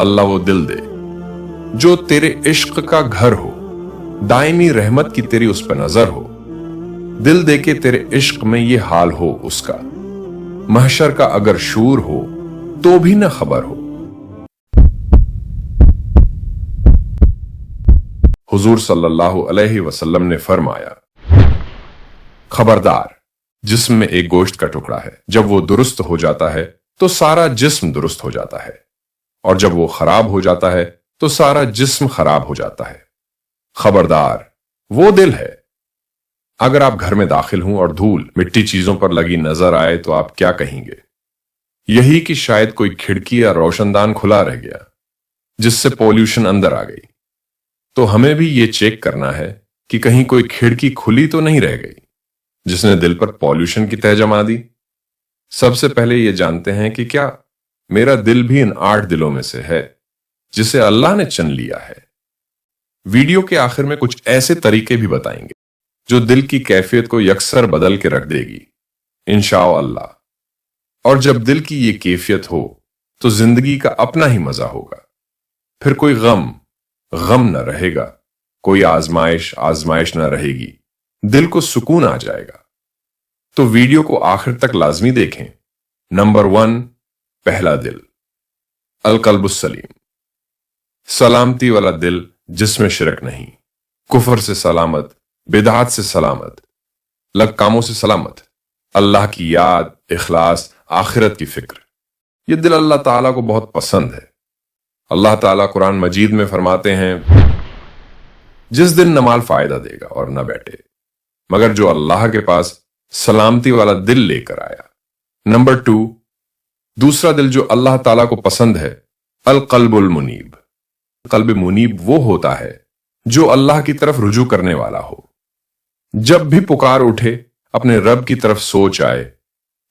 अल्लाह वो दिल दे जो तेरे इश्क का घर हो, दायमी रहमत की तेरी उस पर नजर हो। दिल दे के तेरे इश्क में ये हाल हो उसका, महशर का अगर शूर हो तो भी न खबर हो। हुजूर सल्लल्लाहु अलैहि वसल्लम ने फरमाया, खबरदार, जिस्म में एक गोश्त का टुकड़ा है, जब वो दुरुस्त हो जाता है तो सारा जिस्म दुरुस्त हो जाता है, और जब वो खराब हो जाता है तो सारा जिस्म खराब हो जाता है। खबरदार, वो दिल है। अगर आप घर में दाखिल हों और धूल मिट्टी चीजों पर लगी नजर आए तो आप क्या कहेंगे? यही कि शायद कोई खिड़की या रोशनदान खुला रह गया जिससे पॉल्यूशन अंदर आ गई। तो हमें भी ये चेक करना है कि कहीं कोई खिड़की खुली तो नहीं रह गई जिसने दिल पर पॉल्यूशन की तह जमा दी। सबसे पहले ये जानते हैं कि क्या मेरा दिल भी इन 8 दिलों में से है जिसे अल्लाह ने चुन लिया है। वीडियो के आखिर में कुछ ऐसे तरीके भी बताएंगे जो दिल की कैफियत को यकसर बदल के रख देगी इंशाअल्लाह। और जब दिल की ये कैफियत हो तो जिंदगी का अपना ही मजा होगा। फिर कोई गम न रहेगा, कोई आजमाइश न रहेगी, दिल को सुकून आ जाएगा। तो वीडियो को आखिर तक लाजमी देखें। नंबर 1, पहला दिल, अलकल्बुस सलीम, सलामती वाला दिल जिसमें शिरक नहीं, कुफर से सलामत, बिदअत से सलामत, लग कामों से सलामत, अल्लाह की याद, इखलास, आखिरत की फिक्र। यह दिल अल्लाह ताला को बहुत पसंद है। अल्लाह ताला कुरान मजीद में फरमाते हैं, जिस दिन न माल फायदा देगा और न बैठे, मगर जो अल्लाह के पास सलामती वाला दिल लेकर आया। नंबर 2, दूसरा दिल जो अल्लाह ताला को पसंद है, अलकल्बुल मुनीब। कल्ब मुनीब वो होता है जो अल्लाह की तरफ रुजू करने वाला हो। जब भी पुकार उठे अपने रब की तरफ सोच आए,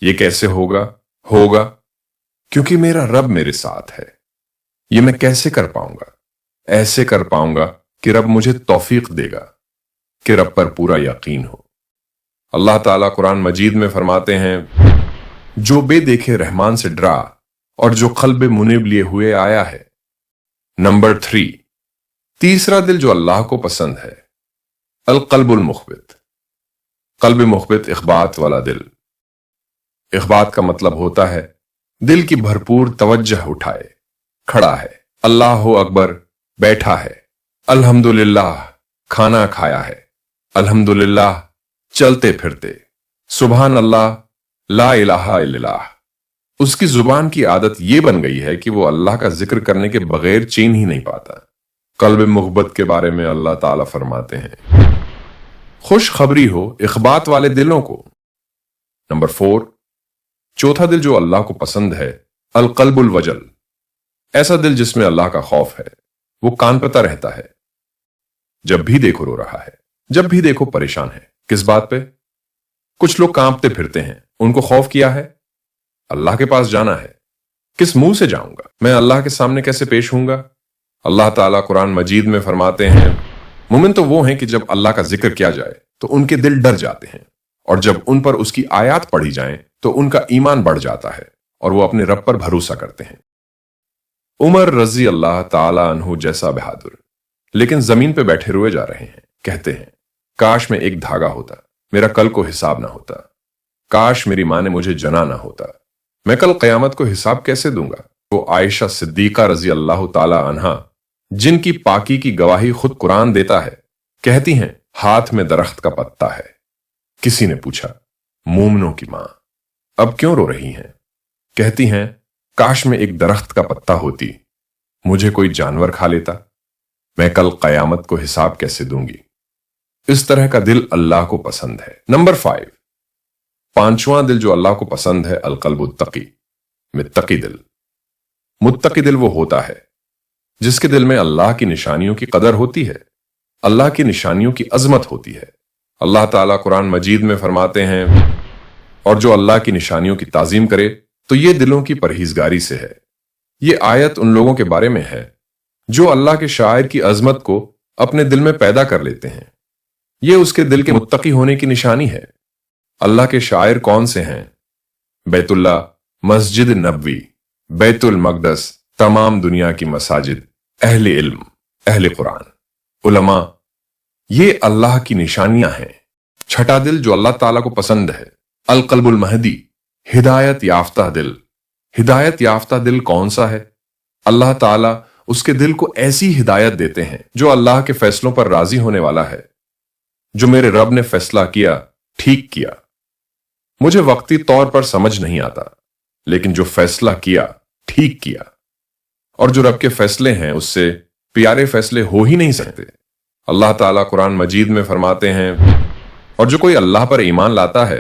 ये कैसे होगा क्योंकि मेरा रब मेरे साथ है। ये मैं कैसे कर पाऊंगा? ऐसे कर पाऊंगा कि रब मुझे तौफीक देगा, कि रब पर पूरा यकीन हो। अल्लाह ताला कुरान मजीद में फरमाते हैं, जो बेदेखे रहमान से डरा और जो कल्ब मुनीब लिए हुए आया है। नंबर 3, तीसरा दिल जो अल्लाह को पसंद है, अलकल्बुल मुखबित। कल्ब मुखबित इख्बात वाला दिल। इख्बात का मतलब होता है दिल की भरपूर तवज्जह उठाए, खड़ा है, अल्लाह अकबर, बैठा है, अल्हम्दुलिल्लाह, खाना खाया है, अल्हम्दुलिल्लाह, चलते फिरते, सुभान अल्लाह, ला इलाहा इल्लल्लाह। उसकी जुबान की आदत यह बन गई है कि वो अल्लाह का जिक्र करने के बगैर चैन ही नहीं पाता। कल्ब मुहब्बत के बारे में अल्लाह ताला फरमाते हैं, खुश खबरी हो इख्बात वाले दिलों को। नंबर 4, चौथा दिल जो अल्लाह को पसंद है, अलकल्बुल वजल। ऐसा दिल जिसमें अल्लाह का खौफ है, वो कांपता रहता है। जब भी देखो रो रहा है, जब भी देखो परेशान है। किस बात पे? कुछ लोग कांपते फिरते हैं, उनको खौफ किया है, अल्लाह के पास जाना है। किस मुंह से जाऊंगा? मैं अल्लाह के सामने कैसे पेश होऊंगा? अल्लाह ताला कुरान मजीद में फरमाते हैं, मोमिन तो वो हैं कि जब अल्लाह का जिक्र किया जाए तो उनके दिल डर जाते हैं, और जब उन पर उसकी आयत पढ़ी जाए तो उनका ईमान बढ़ जाता है और वो अपने रब पर भरोसा करते हैं। उमर रजी अल्लाह ताला अन्हु जैसा बहादुर लेकिन जमीन पे बैठे रोए जा रहे हैं, कहते हैं, काश में एक धागा होता, मेरा कल को हिसाब ना होता। काश मेरी मां ने मुझे जना ना होता, मैं कल कयामत को हिसाब कैसे दूंगा। वो आयशा सिद्दीका रजी अल्लाह ताला अन्हा, जिनकी पाकी की गवाही खुद कुरान देता है, कहती हैं, हाथ में दरख्त का पत्ता है। किसी ने पूछा, मोमिनों की मां अब क्यों रो रही हैं? कहती हैं, काश में एक दरख्त का पत्ता होती, मुझे कोई जानवर खा लेता, मैं कल कयामत को हिसाब कैसे दूंगी। इस तरह का दिल अल्लाह को पसंद है। नंबर 5, पांचवां दिल जो अल्लाह को पसंद है, अलकल्बुत्तकी, मुत्तकी दिल। मुत्तकी दिल वो होता है जिसके दिल में अल्लाह की निशानियों की कदर होती है, अल्लाह की निशानियों की अजमत होती है। अल्लाह ताला कुरान मजीद में फरमाते हैं, और जो अल्लाह की निशानियों की ताजीम करे तो ये दिलों की परहेजगारी से है। ये आयत उन लोगों के बारे में है जो अल्लाह के शायर की अजमत को अपने दिल में पैदा कर लेते हैं। ये उसके दिल के मुत्तकी होने की निशानी है। अल्लाह के शायर कौन से हैं? बैतुल्लाह, मस्जिद नबवी, बैतुल मकदस, तमाम दुनिया की मसाजिद, अहले इल्म, अहले कुरान, उलमा, ये अल्लाह की निशानियां हैं। छठा दिल जो अल्लाह ताला को पसंद है, अल कल्बुल महदी, हिदायत याफ्ता दिल। हिदायत याफ्ता दिल कौन सा है? अल्लाह ताला उसके दिल को ऐसी हिदायत देते हैं जो अल्लाह के फैसलों पर राजी होने वाला है। जो मेरे रब ने फैसला किया, ठीक किया। मुझे वक्ती तौर पर समझ नहीं आता, लेकिन जो फैसला किया, ठीक किया। और जो रब के फैसले हैं उससे प्यारे फैसले हो ही नहीं सकते। अल्लाह ताला कुरान मजीद में फरमाते हैं, और जो कोई अल्लाह पर ईमान लाता है,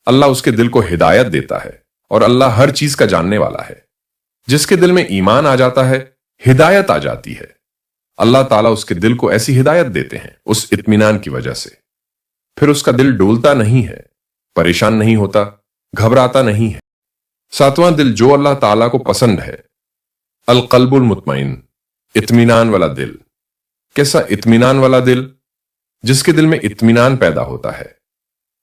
अल्लाह उसके दिल को हिदायत देता है, और अल्लाह हर चीज का जानने वाला है। जिसके दिल में ईमान आ जाता है, हिदायत आ जाती है। अल्लाह ताला उसके दिल को ऐसी हिदायत देते हैं उस इत्मीनान की वजह से। फिर उसका दिल डोलता नहीं है, परेशान नहीं होता, घबराता नहीं है। सातवां दिल जो अल्लाह ताला को पसंद है, अल कल्बुल मुतमईन, इत्मीनान वाला दिल। कैसा इत्मीनान वाला दिल? जिसके दिल में इत्मीनान पैदा होता है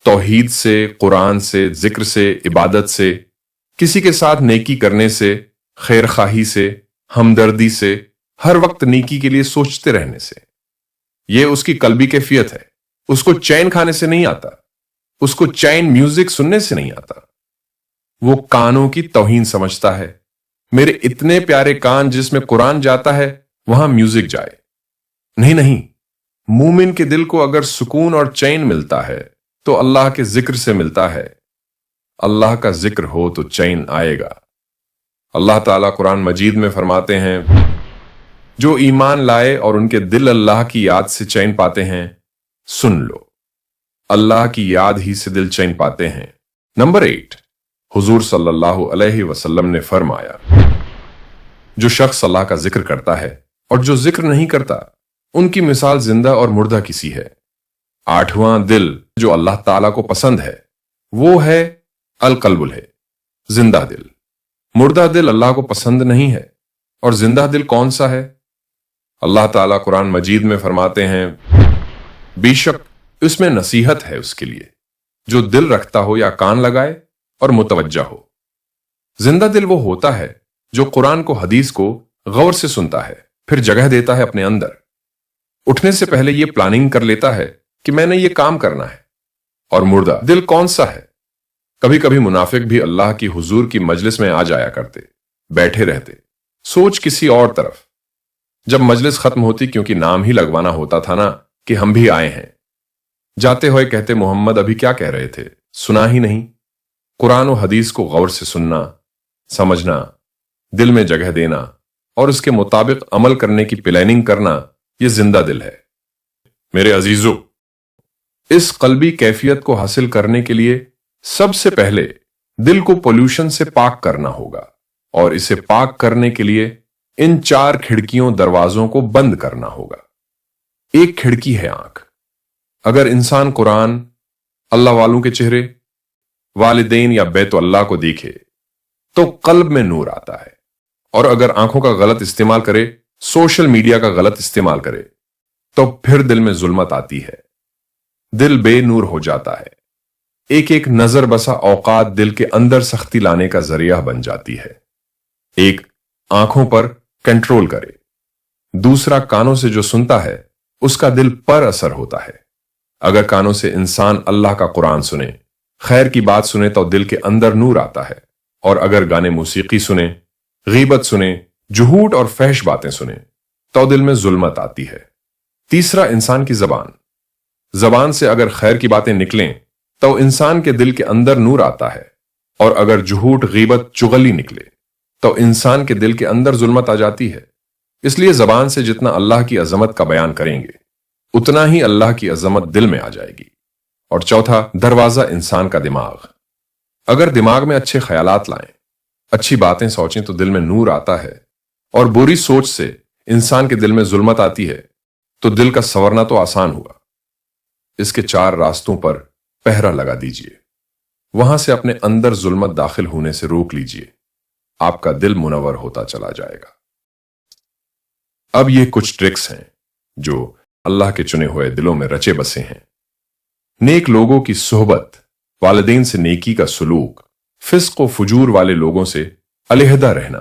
तौहीद से, कुरान से, जिक्र से, इबादत से, किसी के साथ नेकी करने से, खैर खाही से, हमदर्दी से, हर वक्त नेकी के लिए सोचते रहने से। यह उसकी कल्बी कैफियत है। उसको चैन खाने से नहीं आता, उसको चैन म्यूजिक सुनने से नहीं आता। वो कानों की तौहीन समझता है। मेरे इतने प्यारे कान जिसमें कुरान जाता है, वहां म्यूजिक जाए। नहीं नहीं, मूमिन के दिल को अगर सुकून और चैन मिलता है तो अल्लाह के जिक्र से मिलता है। अल्लाह का जिक्र हो तो चैन आएगा। अल्लाह ताला कुरान मजीद में फरमाते हैं, जो ईमान लाए और उनके दिल अल्लाह की याद से चैन पाते हैं, सुन लो, अल्लाह की याद ही से दिल चैन पाते हैं। नंबर 8, हुजूर सल्लल्लाहु अलैहि वसल्लम ने फरमाया, जो शख्स अल्लाह का जिक्र करता है और जो जिक्र नहीं करता, उनकी मिसाल जिंदा और मुर्दा किसी है। आठवां दिल जो अल्लाह ताला को पसंद है, वो है अल कल्बुल है, जिंदा दिल। मुर्दा दिल अल्लाह को पसंद नहीं है। और जिंदा दिल कौन सा है? अल्लाह ताला कुरान मजीद में फरमाते हैं, बेशक इसमें नसीहत है उसके लिए जो दिल रखता हो या कान लगाए और मुतवज्जा हो। जिंदा दिल वो होता है जो कुरान को, हदीस को गौर से सुनता है, फिर जगह देता है अपने अंदर। उठने से पहले यह प्लानिंग कर लेता है कि मैंने ये काम करना है। और मुर्दा दिल कौन सा है? कभी कभी मुनाफिक भी अल्लाह की हुजूर की मजलिस में आ जाया करते, बैठे रहते, सोच किसी और तरफ। जब मजलिस खत्म होती, क्योंकि नाम ही लगवाना होता था ना कि हम भी आए हैं, जाते हुए कहते, मोहम्मद अभी क्या कह रहे थे, सुना ही नहीं। कुरान और हदीस को गौर से सुनना, समझना, दिल में जगह देना और उसके मुताबिक अमल करने की प्लानिंग करना, यह जिंदा दिल है। मेरे अजीजों, इस कल्बी कैफियत को हासिल करने के लिए सबसे पहले दिल को पोल्यूशन से पाक करना होगा। और इसे पाक करने के लिए इन 4 खिड़कियों, दरवाजों को बंद करना होगा। एक खिड़की है आंख। अगर इंसान कुरान, अल्लाह वालों के चेहरे, वालिदैन या बैतो अल्लाह को देखे तो कल्ब में नूर आता है। और अगर आंखों का गलत इस्तेमाल करे, सोशल मीडिया का गलत इस्तेमाल करे, तो फिर दिल में जुल्मत आती है, दिल बेनूर हो जाता है। एक एक नजर बसा औकात दिल के अंदर सख्ती लाने का जरिया बन जाती है। एक, आंखों पर कंट्रोल करे। दूसरा, कानों से जो सुनता है उसका दिल पर असर होता है। अगर कानों से इंसान अल्लाह का कुरान सुने, खैर की बात सुने, तो दिल के अंदर नूर आता है। और अगर गाने मौसीकी सुने, गीबत सुने, झूठ और फहश बातें सुने, तो दिल में जुल्मत आती है। तीसरा, इंसान की जबान। जबान से अगर खैर की बातें निकलें तो इंसान के दिल के अंदर नूर आता है। और अगर झूठ, गीबत, चुगली निकले तो इंसान के दिल के अंदर जुल्मत आ जाती है। इसलिए जबान से जितना अल्लाह की अजमत का बयान करेंगे, उतना ही अल्लाह की अजमत दिल में आ जाएगी। और चौथा दरवाजा, इंसान का दिमाग। अगर दिमाग में अच्छे ख्यालात लाएं, अच्छी बातें सोचें, तो दिल में नूर आता है। और बुरी सोच से इंसान के दिल में जुल्मत आती है, तो दिल का संवरना तो आसान हुआ। इसके 4 रास्तों पर पहरा लगा दीजिए। वहां से अपने अंदर जुल्मत दाखिल होने से रोक लीजिए। आपका दिल मुनव्वर होता चला जाएगा। अब ये कुछ ट्रिक्स हैं जो अल्लाह के चुने हुए दिलों में रचे बसे हैं। नेक लोगों की सोहबत, वालिदैन से नेकी का सलूक, फिस्क व फुजूर वाले लोगों से अलहदा रहना,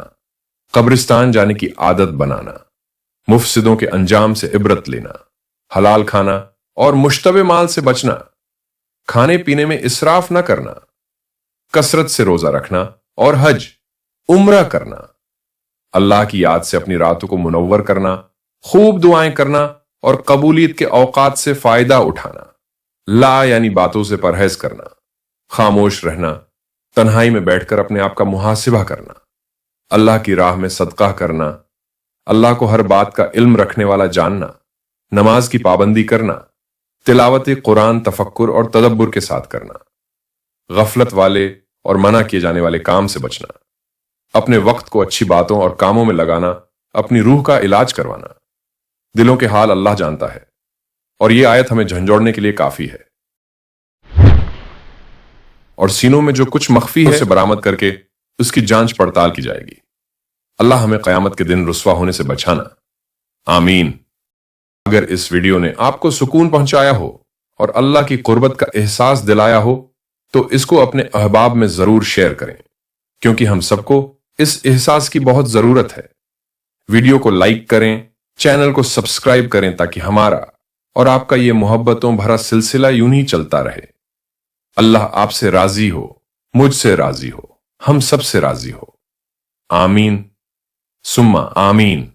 कब्रिस्तान जाने की आदत बनाना, मुफसिदों के अंजाम से इबरत लेना, हलाल खाना और मुश्तबे माल से बचना, खाने पीने में इसराफ न करना, कसरत से रोजा रखना और हज उम्रा करना, अल्लाह की याद से अपनी रातों को मुनव्वर करना, खूब दुआएं करना और कबूलियत के औकात से फायदा उठाना, ला यानी बातों से परहेज करना, खामोश रहना, तन्हाई में बैठकर अपने आप का मुहासिबा करना, अल्लाह की राह में सदका करना, अल्लाह को हर बात का इल्म रखने वाला जानना, नमाज की पाबंदी करना, तिलावत कुरान तफक्कुर और तदब्बुर के साथ करना, गफलत वाले और मना किए जाने वाले काम से बचना, अपने वक्त को अच्छी बातों और कामों में लगाना, अपनी रूह का इलाज करवाना। दिलों के हाल अल्लाह जानता है और यह आयत हमें झंझोड़ने के लिए काफी है। और सीनों में जो कुछ मख्फी है उसे बरामद करके उसकी जांच पड़ताल की जाएगी। अल्लाह हमें कयामत के दिन रुस्वा होने से बचाना, आमीन। अगर इस वीडियो ने आपको सुकून पहुंचाया हो और अल्लाह की कुर्बत का एहसास दिलाया हो तो इसको अपने अहबाब में जरूर शेयर करें, क्योंकि हम सबको इस एहसास की बहुत जरूरत है। वीडियो को लाइक करें, चैनल को सब्सक्राइब करें ताकि हमारा और आपका ये मोहब्बतों भरा सिलसिला यूं ही चलता रहे। अल्लाह आपसे राजी हो, मुझसे राजी हो, हम सबसे राजी हो। आमीन सुम्मा आमीन।